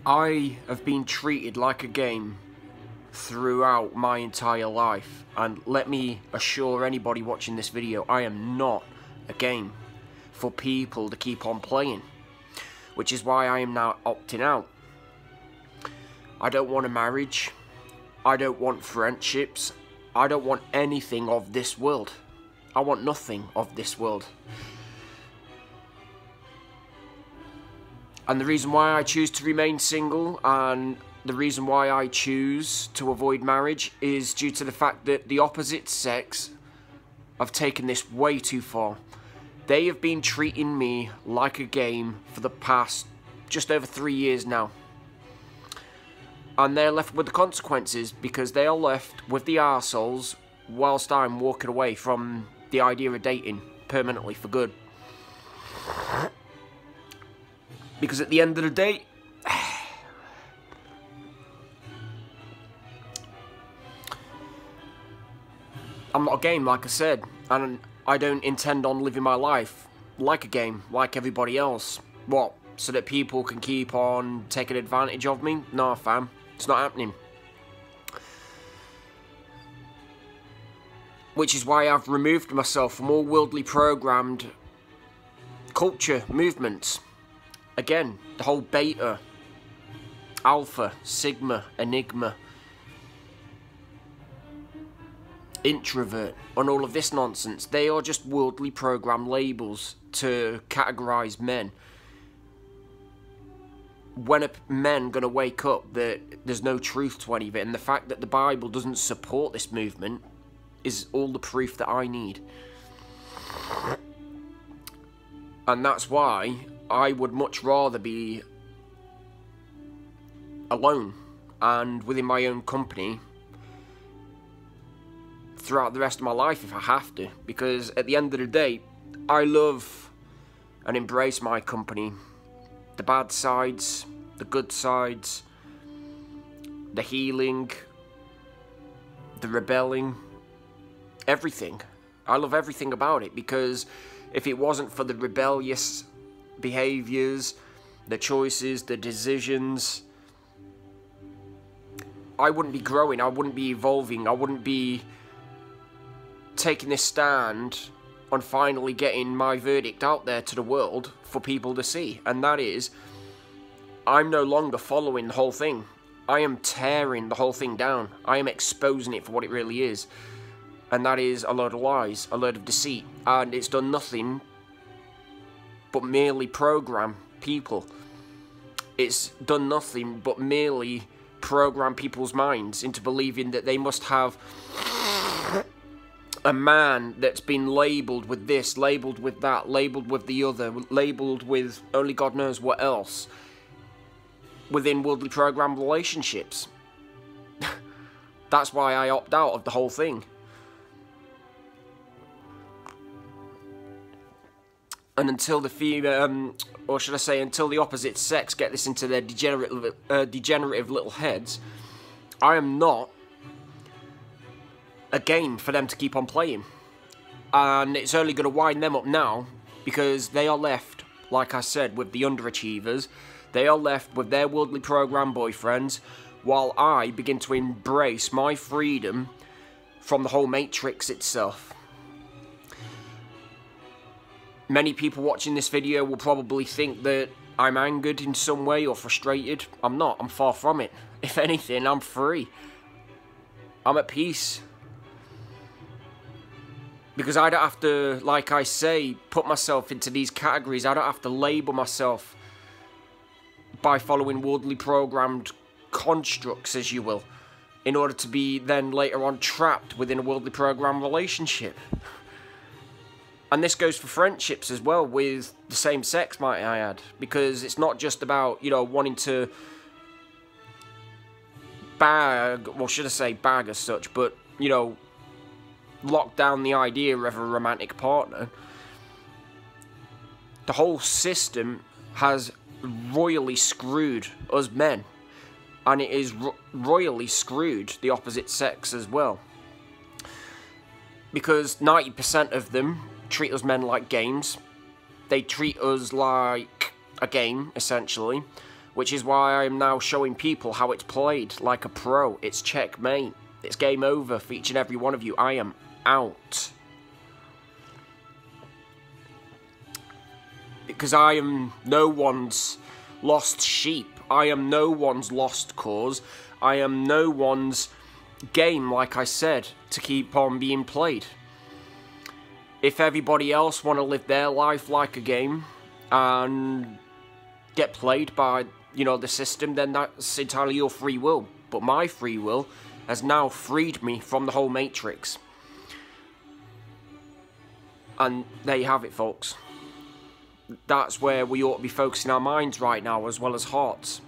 I have been treated like a game throughout my entire life, and let me assure anybody watching this video, I am not a game for people to keep on playing, which is why I am now opting out. I don't want a marriage, I don't want friendships, I don't want anything of this world. I want nothing of this world. And the reason why I choose to remain single, and the reason why I choose to avoid marriage, is due to the fact that the opposite sex have taken this way too far. They have been treating me like a game for the past just over 3 years now. And they're left with the consequences, because they are left with the arseholes whilst I'm walking away from the idea of dating permanently for good. Because at the end of the day, I'm not a game, like I said, and I don't intend on living my life like a game, like everybody else. What? So that people can keep on taking advantage of me? Nah, fam, it's not happening. Which is why I've removed myself from all worldly programmed culture movements. Again, the whole beta, alpha, sigma, enigma, introvert, and all of this nonsense, they are just worldly program labels to categorize men. When are men going to wake up that there's no truth to any of it? And the fact that the Bible doesn't support this movement is all the proof that I need. And that's why I would much rather be alone and within my own company throughout the rest of my life if I have to, because at the end of the day, I love and embrace my company. The bad sides, the good sides, the healing, the rebelling, everything. I love everything about it, because if it wasn't for the rebellious behaviours, the choices, the decisions, I wouldn't be growing, I wouldn't be evolving, I wouldn't be taking this stand on finally getting my verdict out there to the world for people to see. And that is, I'm no longer following the whole thing. I am tearing the whole thing down. I am exposing it for what it really is. And that is a load of lies, a load of deceit. And it's done nothing but merely program people. It's done nothing but merely program people's minds into believing that they must have a man that's been labelled with this, labelled with that, labelled with the other, labelled with only God knows what else within worldly programmed relationships. That's why I opt out of the whole thing. And until the or should I say, until the opposite sex get this into their degenerative little heads, I am not a game for them to keep on playing. And it's only going to wind them up now, because they are left, like I said, with the underachievers. They are left with their worldly program boyfriends, while I begin to embrace my freedom from the whole matrix itself. Many people watching this video will probably think that I'm angered in some way or frustrated. I'm not. I'm far from it. If anything, I'm free. I'm at peace. Because I don't have to, like I say, put myself into these categories. I don't have to label myself by following worldly programmed constructs, as you will, in order to be then later on trapped within a worldly programmed relationship. And this goes for friendships as well, with the same sex, might I add. Because it's not just about, you know, wanting to bag, well, should I say bag as such, but, you know, lock down the idea of a romantic partner. The whole system has royally screwed us men. And it is royally screwed the opposite sex as well. Because 90% of them treat us men like games. They treat us like a game, essentially, which is why I am now showing people how it's played like a pro. It's checkmate. It's game over for each and every one of you. I am out. Because I am no one's lost sheep. I am no one's lost cause. I am no one's game, like I said, to keep on being played. If everybody else want to live their life like a game and get played by, you know, the system, then that's entirely your free will. But my free will has now freed me from the whole Matrix. And there you have it, folks. That's where we ought to be focusing our minds right now, as well as hearts.